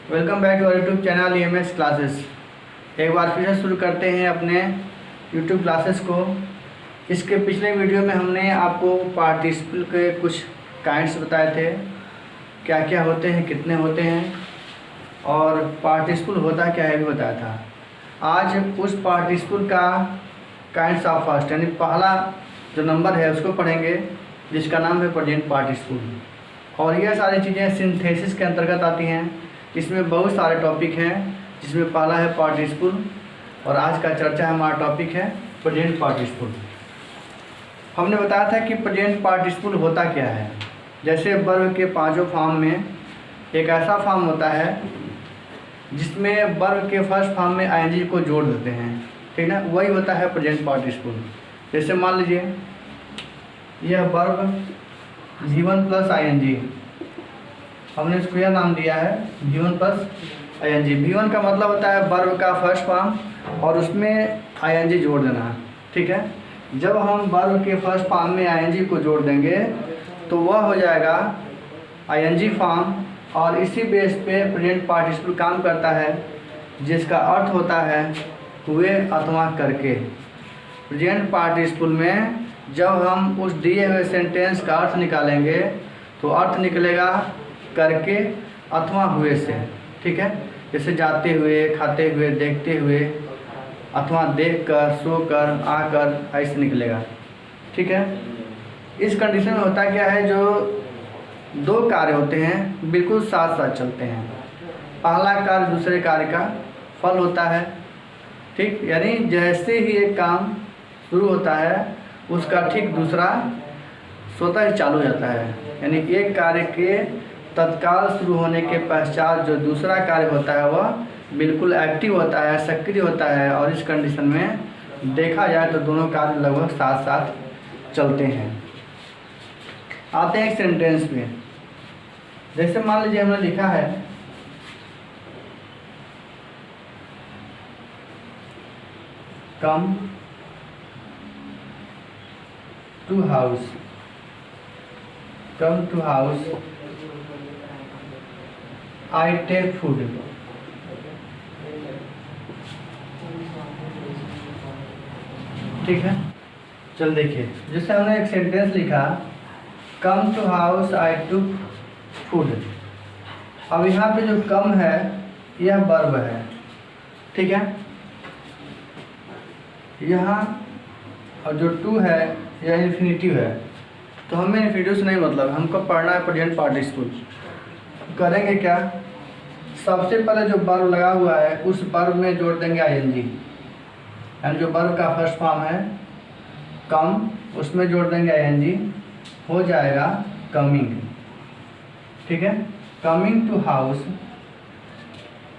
Welcome back to our YouTube channel EMS classes. एक बार फिर से शुरू करते हैं अपने यूट्यूब क्लासेस को। इसके पिछले वीडियो में हमने आपको पार्टिसिपल के कुछ काइंड्स बताए थे, क्या क्या होते हैं, कितने होते हैं और पार्टिसिपल होता क्या है भी बताया था। आज उस पार्टिसिपल का काइंड्स ऑफ फर्स्ट यानी पहला जो नंबर है उसको पढ़ेंगे, जिसका नाम है प्रेजेंट पार्टिसिपल। और यह सारी चीज़ें सिंथेसिस के अंतर्गत आती हैं। इसमें बहुत सारे टॉपिक हैं, जिसमें पहला है पार्टिसिपल और आज का चर्चा हमारा टॉपिक है प्रेजेंट पार्टिसिपल। हमने बताया था कि प्रेजेंट पार्टिसिपल होता क्या है। जैसे वर्ब के पांचों फॉर्म में एक ऐसा फॉर्म होता है जिसमें वर्ब के फर्स्ट फॉर्म में ING को जोड़ देते हैं, ठीक ना, वही होता है प्रेजेंट पार्टिसिपल। जैसे मान लीजिए यह वर्ब V1 प्लस ING, हमने इसको यह नाम दिया है V1 प्लस ING। V1 का मतलब होता है वर्ब का फर्स्ट फॉर्म और उसमें ING जोड़ देना, ठीक है। जब हम वर्ब के फर्स्ट फॉर्म में ING को जोड़ देंगे तो वह हो जाएगा ING फॉर्म, और इसी बेस पे प्रेजेंट पार्टिसिपल काम करता है, जिसका अर्थ होता है हुए अथवा करके। प्रेजेंट पार्टिसिपल में जब हम उस दिए हुए सेंटेंस का अर्थ निकालेंगे तो अर्थ निकलेगा करके अथवा हुए से, ठीक है। जैसे जाते हुए, खाते हुए, देखते हुए, अथवा देखकर, सोकर, आकर, ऐसे निकलेगा, ठीक है। इस कंडीशन में होता क्या है, जो दो कार्य होते हैं बिल्कुल साथ साथ चलते हैं। पहला कार्य दूसरे कार्य का फल होता है, ठीक। यानी जैसे ही एक काम शुरू होता है उसका ठीक दूसरा स्वतः ही चालू हो जाता है। यानी एक कार्य के तत्काल शुरू होने के पश्चात जो दूसरा कार्य होता है वह बिल्कुल एक्टिव होता है, सक्रिय होता है। और इस कंडीशन में देखा जाए तो दोनों कार्य लगभग साथ साथ चलते हैं। आते हैं एक सेंटेंस में। जैसे मान लीजिए हमने लिखा है come to house, come to house, I take food। ठीक है, चल देखिए, जैसे हमने एक सेंटेंस लिखा come to house I took food. अब यहाँ पे जो कम है यह वर्ब है, ठीक है। यहाँ और जो टू है यह इन्फिनिटिव है। तो हमें इन्फिनिटिव से नहीं मतलब, हमको पढ़ना है प्रेजेंट पार्टिसिपल। करेंगे क्या, सबसे पहले जो वर्ब लगा हुआ है उस वर्ब में जोड़ देंगे ING, यानी जो वर्ब का फर्स्ट फॉर्म है कम, उसमें जोड़ देंगे ING, हो जाएगा कमिंग, ठीक है। कमिंग टू हाउस,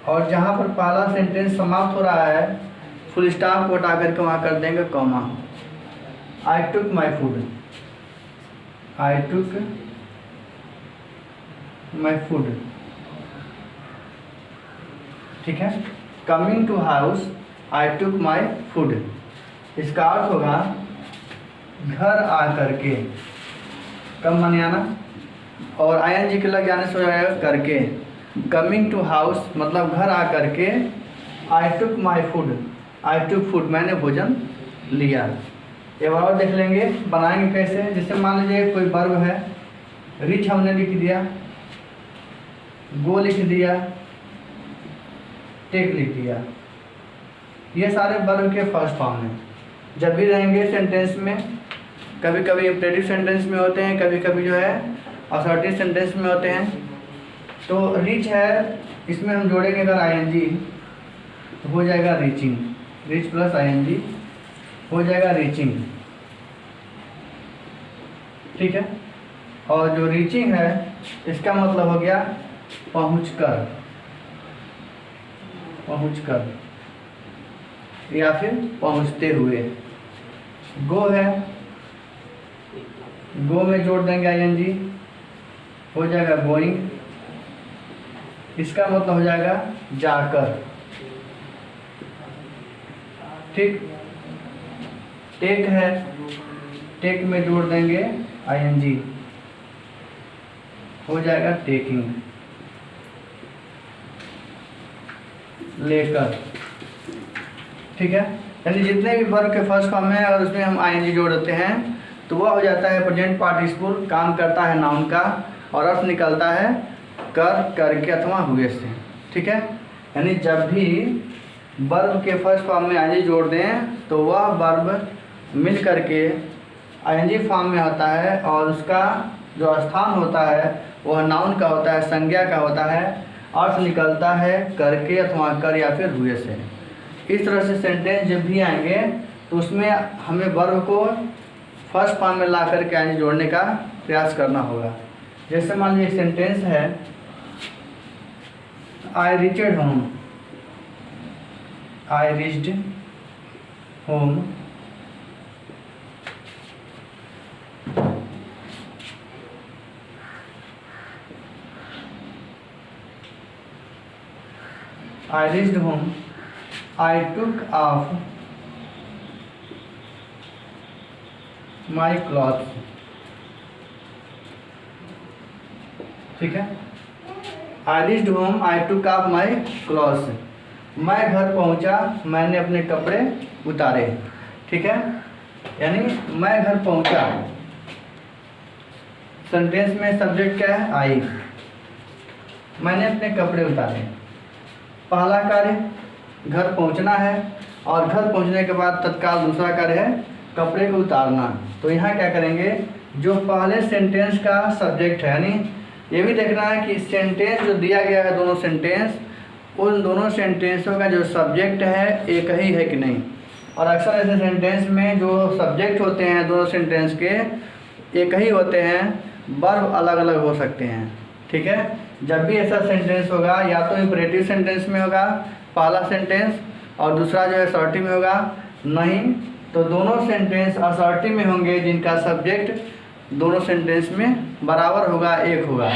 और जहाँ पर पहला सेंटेंस समाप्त हो रहा है फुल स्टॉप को हटा करके वहाँ कर देंगे comma. I took my food, I took my food, ठीक है। Coming to house I took my food, इसका अर्थ होगा घर आ करके, कम माने आना, और ING के लग जाने से हो जाएगा करके। कमिंग टू हाउस मतलब घर आ करके, आई took my food, I took food मैंने भोजन लिया। एक बार और देख लेंगे बनाएंगे कैसे। जैसे मान लीजिए कोई वर्ब है, रिच हमने लिख दिया, गो लिख दिया, टेक लिख दिया, ये सारे वर्ब के फर्स्ट फॉर्म हैं। जब भी रहेंगे सेंटेंस में, कभी कभी इम्परेटिव सेंटेंस में होते हैं, कभी कभी जो है असर्टिव सेंटेंस में होते हैं। तो रिच है, इसमें हम जोड़ेंगे अगर ING तो हो जाएगा रीचिंग, रिच प्लस ING हो जाएगा रीचिंग, ठीक है। और जो रीचिंग है इसका मतलब हो गया पहुँच कर, पहुँच कर या फिर पहुँचते हुए। गो है, गो में जोड़ देंगे ING, हो जाएगा गोइंग, इसका मतलब हो जाएगा जाकर, ठीक। टेक है, टेक में जोड़ देंगे ING, हो जाएगा टेकिंग। लेकर, ठीक है। यानी जितने भी वर्ब के फर्स्ट फॉर्म है और उसमें हम आईएनजी जोड़ देते हैं तो वह हो जाता है प्रेजेंट पार्टिसिपल, काम करता है नाउन का और अर्थ निकलता है कर, करके अथवा हुए से, ठीक है। यानी जब भी वर्ब के फर्स्ट फॉर्म में आईएनजी जोड़ दें तो वह वर्ब मिल करके आईएनजी फॉर्म में होता है और उसका जो स्थान होता है वह नाउन का होता है, संज्ञा का होता है, अर्थ निकलता है करके अथवा कर या फिर हुए से। इस तरह से सेंटेंस जब भी आएंगे तो उसमें हमें वर्ब को फर्स्ट फॉर्म में ला करके आईएनजी जोड़ने का प्रयास करना होगा। जैसे मान लीजिए सेंटेंस है I reached home, I reached home, I reached home, I took off my clothes, ठीक है। I reached home, I took off my clothes, मैं घर पहुंचा, मैंने अपने कपड़े उतारे, ठीक है। यानी मैं घर पहुंचा, सेंटेंस में सब्जेक्ट क्या है आई, मैंने अपने कपड़े उतारे। पहला कार्य घर पहुंचना है और घर पहुंचने के बाद तत्काल दूसरा कार्य है कपड़े को उतारना। तो यहाँ क्या करेंगे, जो पहले सेंटेंस का सब्जेक्ट है, यानी ये भी देखना है कि सेंटेंस जो दिया गया है दोनों सेंटेंस, उन दोनों सेंटेंसों का जो सब्जेक्ट है एक ही है कि नहीं। और अक्सर ऐसे सेंटेंस में जो सब्जेक्ट होते हैं दोनों सेंटेंस के एक ही होते हैं, वर्ब अलग अलग हो सकते हैं, ठीक है। जब भी ऐसा सेंटेंस होगा या तो इंपरेटिव सेंटेंस में होगा पहला सेंटेंस और दूसरा जो है असर्टिव में होगा, नहीं तो दोनों सेंटेंस असर्टिव में होंगे जिनका सब्जेक्ट दोनों सेंटेंस में बराबर होगा, एक होगा,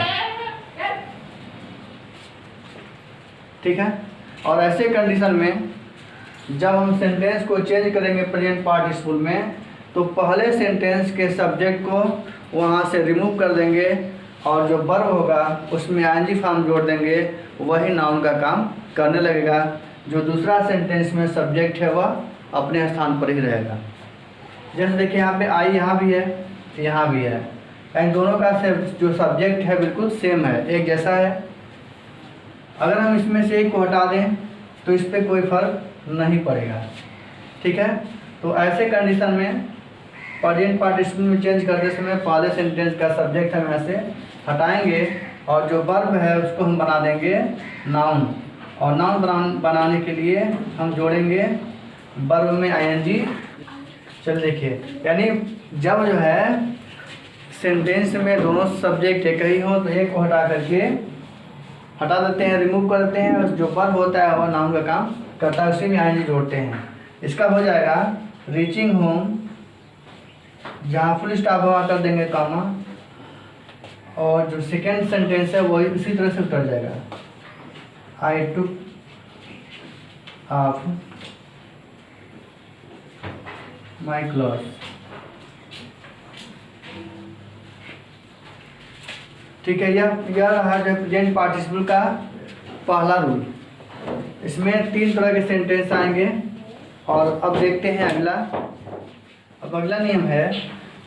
ठीक है। और ऐसे कंडीशन में जब हम सेंटेंस को चेंज करेंगे प्रेजेंट पार्टिसिपल में तो पहले सेंटेंस के सब्जेक्ट को वहाँ से रिमूव कर देंगे और जो वर्ब होगा उसमें आईएनजी फॉर्म जोड़ देंगे, वही नाउन का काम करने लगेगा। जो दूसरा सेंटेंस में सब्जेक्ट है वह अपने स्थान पर ही रहेगा। जैसे देखिए यहाँ पे आई यहाँ भी है, यहाँ भी है, इन दोनों का जो सब्जेक्ट है बिल्कुल सेम है, एक जैसा है। अगर हम इसमें से एक को हटा दें तो इस पर कोई फर्क नहीं पड़ेगा, ठीक है। तो ऐसे कंडीशन में प्रेजेंट पार्टिसिपल में चेंज करते समय पहले सेंटेंस का सब्जेक्ट हम ऐसे हटाएंगे और जो वर्ब है उसको हम बना देंगे नाउन, और नाउन बनाने के लिए हम जोड़ेंगे वर्ब में आईएनजी। चल देखिए, यानी जब जो है सेंटेंस में दोनों सब्जेक्ट एक ही हो तो एक को हटा करके हटा देते हैं, रिमूव कर देते हैं, और जो वर्ब होता है वह नाउन का काम करता है, उसी में आईएनजी जोड़ते हैं। इसका हो जाएगा रीचिंग होम, जहाँ फुल स्टॉप वहाँ कर देंगे कामा, और जो सेकेंड सेंटेंस है वही उसी तरह से उतर जाएगा, आई टुक ऑफ माई क्लॉथ्स, ठीक है। यह रहा जो प्रेजेंट पार्टिसिपल का पहला रूल। इसमें 3 तरह के सेंटेंस आएंगे और अब देखते हैं अगला। अब अगला नियम है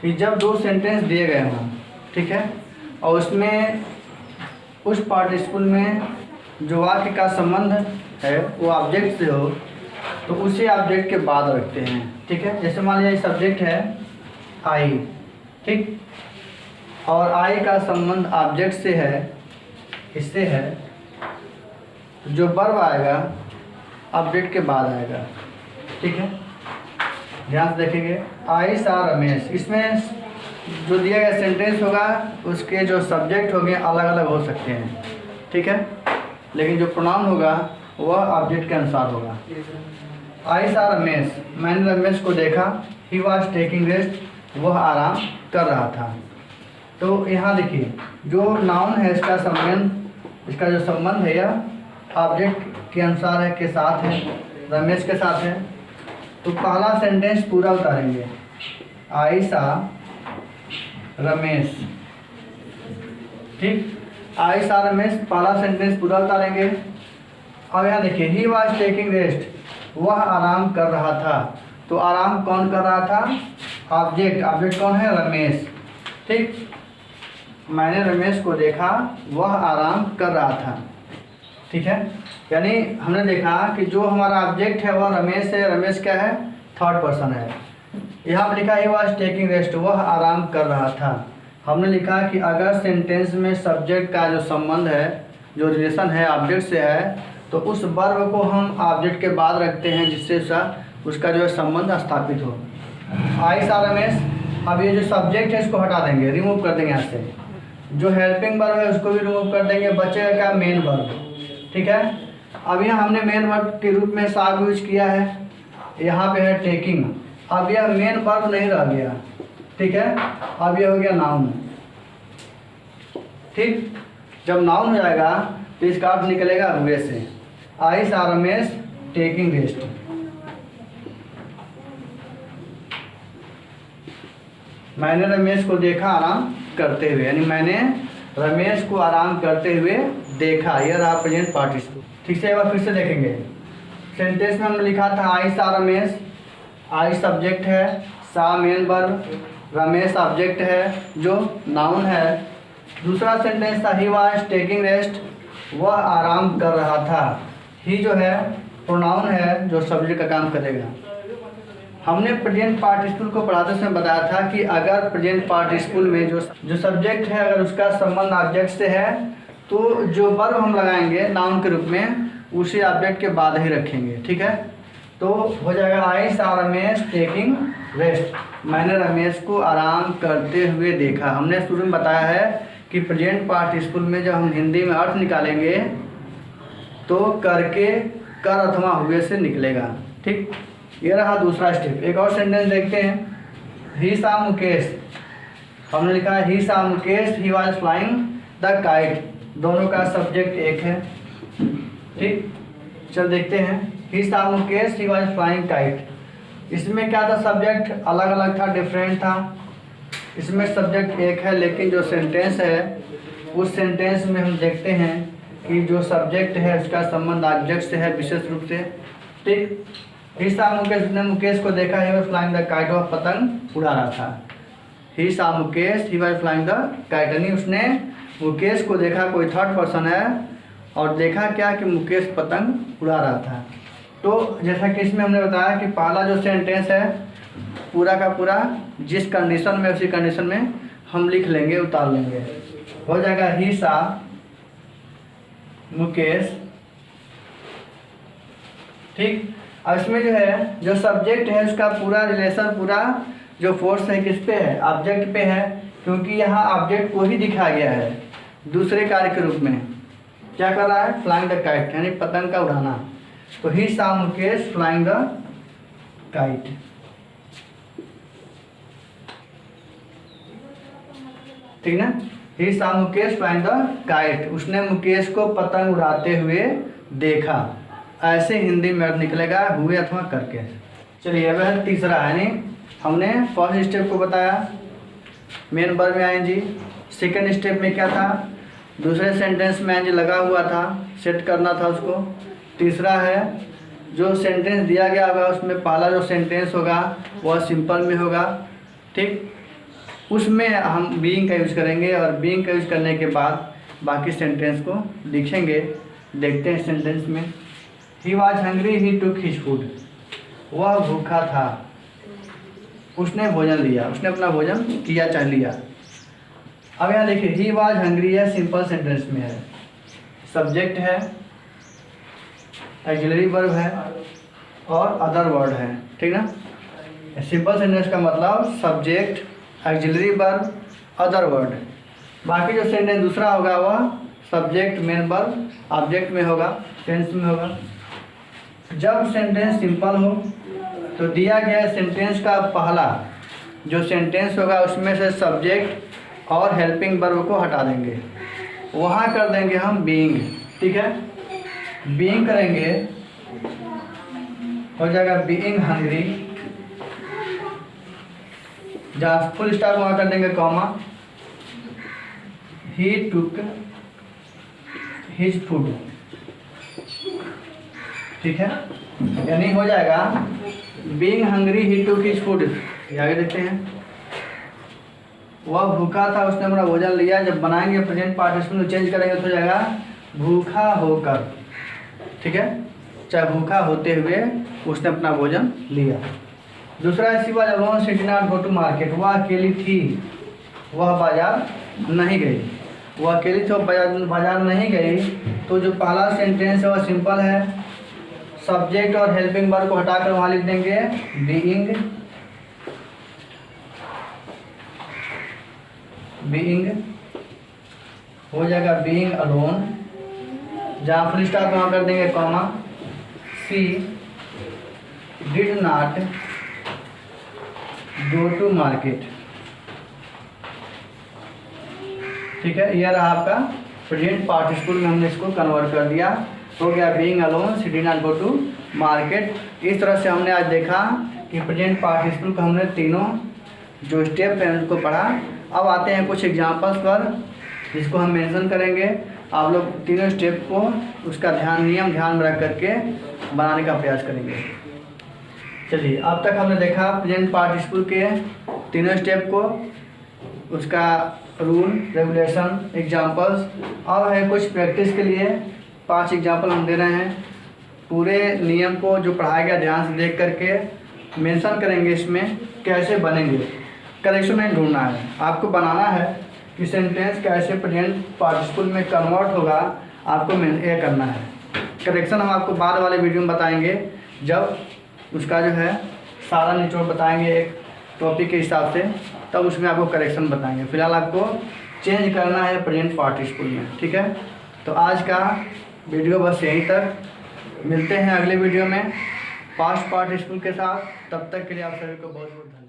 कि जब 2 सेंटेंस दिए गए हों, ठीक है, और उसमें उस पार्टिसिपल में जो वाक्य का संबंध है वो ऑब्जेक्ट से हो तो उसे ऑब्जेक्ट के बाद रखते हैं, ठीक है। जैसे मान लीजिए सब्जेक्ट है आई, ठीक, और आई का संबंध ऑब्जेक्ट से है, इससे है, तो जो वर्ब आएगा ऑब्जेक्ट के बाद आएगा, ठीक है। ध्यान से देखेंगे, आई सा रमेश, इसमें जो दिया गया सेंटेंस होगा उसके जो सब्जेक्ट होंगे अलग अलग हो सकते हैं, ठीक है, लेकिन जो प्रोनाउन होगा वह ऑब्जेक्ट के अनुसार होगा। आई सा रमेश, मैंने रमेश को देखा, ही वॉज टेकिंग रेस्ट, वह आराम कर रहा था। तो यहाँ देखिए जो नाउन है इसका संबंध, इसका जो संबंध है यह ऑब्जेक्ट के अनुसार है, के साथ है, रमेश के साथ है। तो पहला सेंटेंस पूरा उतारेंगे, आई सा रमेश, ठीक, आई सा रमेश, पहला सेंटेंस पूरा उतारेंगे अब यहाँ देखिए ही वॉज टेकिंग रेस्ट, वह आराम कर रहा था। तो आराम कौन कर रहा था? ऑब्जेक्ट। ऑब्जेक्ट कौन है? रमेश। ठीक, मैंने रमेश को देखा, वह आराम कर रहा था। ठीक है, यानी हमने देखा कि जो हमारा ऑब्जेक्ट है वह रमेश है। रमेश क्या है? थर्ड पर्सन है। यहाँ पर लिखा ही वॉज टेकिंग रेस्ट, वह आराम कर रहा था। हमने लिखा कि अगर सेंटेंस में सब्जेक्ट का जो संबंध है, जो रिलेशन है ऑब्जेक्ट से है, तो उस वर्ब को हम ऑब्जेक्ट के बाद रखते हैं जिससे उसका जो है संबंध स्थापित हो। आई सा रमेश, अब ये जो सब्जेक्ट है इसको हटा देंगे, रिमूव कर देंगे यहाँ से। जो हेल्पिंग वर्ब है उसको भी रिमूव कर देंगे, बचेगा क्या? Main verb. ठीक है, अब यहाँ हमने मेन वर्ब के रूप में सा यूज किया है, यहाँ पे है टेकिंग। अब यह मेन वर्ब नहीं रह गया। ठीक है, अब यह हो गया नाउन। ठीक, जब नाउन हो जाएगा तो इसका अर्थ निकलेगा हुए से। आई सा रमेश टेकिंग रेस्ट। मैंने रमेश को देखा आराम करते हुए, यानी मैंने रमेश को आराम करते हुए देखा। यह रहा प्रेजेंट पार्टिसिपल। ठीक से, एक बार फिर से देखेंगे। सेंटेंस में हमने लिखा था आई सा रमेश, आई सब्जेक्ट है, सा मेन वर्ब, रमेश ऑब्जेक्ट है जो नाउन है। दूसरा सेंटेंस था ही वाज टेकिंग रेस्ट, वह आराम कर रहा था। ही जो है प्रोनाउन है जो सब्जेक्ट का काम करेगा। हमने प्रेजेंट पार्टिसिपल को पढ़ाते समय बताया था कि अगर प्रेजेंट पार्टिसिपल में जो सब्जेक्ट है अगर उसका संबंध ऑब्जेक्ट से है तो जो वर्ब हम लगाएंगे नाउन के रूप में उसी ऑब्जेक्ट के बाद ही रखेंगे। ठीक है, तो हो जाएगा आई सा रमेश टेकिंग रेस्ट, मैंने रमेश को आराम करते हुए देखा। हमने शुरू में बताया है कि प्रेजेंट पार्टिसिपल में जब हम हिंदी में अर्थ निकालेंगे तो करके, कर अथवा हुए से निकलेगा। ठीक, ये रहा दूसरा स्टेप। एक और सेंटेंस देखते हैं। ही सा मुकेश, हमने लिखा है ही सा Mukesh, he was flying the kite. दोनों का सब्जेक्ट एक है। ठीक, चल देखते हैं। ही सा Mukesh, he was flying kite. इसमें क्या था? सब्जेक्ट अलग अलग था, डिफरेंट था। इसमें सब्जेक्ट एक है, लेकिन जो सेंटेंस है उस सेंटेंस में हम देखते हैं कि जो सब्जेक्ट है उसका संबंध ऑब्जेक्ट से है विशेष रूप से। ठीक, ही सा मुकेश ने मुकेश को देखा, he was flying the kite, वह पतंग उड़ा रहा था। ही सा Mukesh, he was flying the kite, यानी उसने मुकेश को देखा, कोई थर्ड पर्सन है, और देखा क्या कि मुकेश पतंग उड़ा रहा था। तो जैसा कि इसमें हमने बताया कि पहला जो सेंटेंस है पूरा का पूरा जिस कंडीशन में उसी कंडीशन में हम लिख लेंगे, उतार लेंगे। हो जाएगा ही सा मुकेश। ठीक, अब इसमें जो है जो सब्जेक्ट है उसका पूरा रिलेशन, पूरा जो फोर्स है किस पे है? ऑब्जेक्ट पे है, क्योंकि यहाँ ऑब्जेक्ट को ही दिखाया गया है दूसरे कार्य के रूप में। क्या कर रहा है? फ्लाइंग द काइट, यानी पतंग का उड़ाना। तो ही सा मुकेश फ्लाइंग द काइट। ठीक ना, ही सा मुकेश फ्लाइंग द काइट, उसने मुकेश को पतंग उड़ाते हुए देखा। ऐसे हिंदी में अर्थ निकलेगा हुए अथवा करके। चलिए अब है तीसरा, यानी हमने फर्स्ट स्टेप को बताया, मेन वर्ब में आएंगे। सेकंड स्टेप में क्या था? दूसरे सेंटेंस में आएंगे लगा हुआ था, सेट करना था उसको। तीसरा है जो सेंटेंस दिया गया होगा उसमें पहला जो सेंटेंस होगा वह सिंपल में होगा। ठीक, उसमें हम बीइंग का यूज़ करेंगे और बीइंग का यूज़ करने के बाद बाकी सेंटेंस को लिखेंगे। देखते हैं सेंटेंस में। He was hungry, he took his food, वह भूखा था, उसने भोजन लिया, उसने अपना भोजन किया चाहे लिया। अब यहाँ देखिए ही वॉज हंग्री है, सिंपल सेंटेंस में है, सब्जेक्ट है, ऑक्सिलरी वर्ब है और अदर वर्ड है। ठीक ना, सिंपल सेंटेंस का मतलब subject, auxiliary verb, other word. बाकी जो सेंटेंस दूसरा होगा वह सब्जेक्ट, मेन वर्ब, ऑब्जेक्ट में होगा, टेंस में होगा। जब सेंटेंस सिंपल हो तो दिया गया सेंटेंस का पहला जो सेंटेंस होगा उसमें से सब्जेक्ट और हेल्पिंग वर्ब को हटा देंगे, वहाँ कर देंगे हम बीइंग। ठीक है, बीइंग करेंगे, हो जाएगा बीइंग हंग्री, जहाँ फुल स्टॉप वहाँ कर देंगे कॉमा, ही टुक हिज फूड। ठीक है, यानी हो जाएगा बीइंग हंग्री ही टूक हिज फूड। आगे देखते हैं, वह भूखा था, उसने अपना भोजन लिया। जब बनाएंगे प्रेजेंट पार्टिसिपल में चेंज करेंगे तो हो जाएगा भूखा होकर। ठीक है, चाहे भूखा होते हुए उसने अपना भोजन लिया। दूसरा है she was alone she did not go to market. वह अकेली थी, वह बाजार नहीं गई। वह अकेली थी, वह बाजार नहीं गई। तो जो पहला सेंटेंस है वह सिंपल है। सब्जेक्ट और हेल्पिंग वर्ब को हटाकर वहाँ लिख देंगे बीइंग हो जाएगा बीइंग अलोन। जहाँ फुल स्टॉप वहाँ कर देंगे comma. She did not go to market. ठीक है, यह रहा आपका प्रेजेंट पार्टिसिपल में हमने इसको कन्वर्ट कर दिया। हो गया being alone she did not go to market. इस तरह से हमने आज देखा कि प्रेजेंट पार्टिसिपल को हमने तीनों जो स्टेप हैं उनको पढ़ा। अब आते हैं कुछ एग्जांपल्स पर जिसको हम मेंशन करेंगे। आप लोग तीनों स्टेप को उसका नियम ध्यान में रख करके बनाने का प्रयास करेंगे। चलिए, अब तक हमने देखा प्रेजेंट पार्टिसिपल के तीनों स्टेप को, उसका रूल रेगुलेशन एग्जांपल्स। अब है कुछ प्रैक्टिस के लिए 5 एग्जांपल हम दे रहे हैं। पूरे नियम को जो पढ़ाया गया ध्यान से देख करके मेंशन करेंगे इसमें कैसे बनेंगे। करेक्शन नहीं ढूंढना है, आपको बनाना है कि सेंटेंस कैसे प्रेजेंट पार्टिसिपल में कन्वर्ट होगा, आपको ये करना है। करेक्शन हम आपको बाद वाले वीडियो में बताएंगे, जब उसका जो है सारा निचोड़ बताएंगे एक टॉपिक के हिसाब से, तब उसमें आपको करेक्शन बताएंगे। फिलहाल आपको चेंज करना है प्रेजेंट पार्टिसिपल में। ठीक है, तो आज का वीडियो बस यहीं तक। मिलते हैं अगले वीडियो में पास्ट पार्टिसिपल के साथ। तब तक के लिए आप सभी को बहुत बहुत धन्यवाद।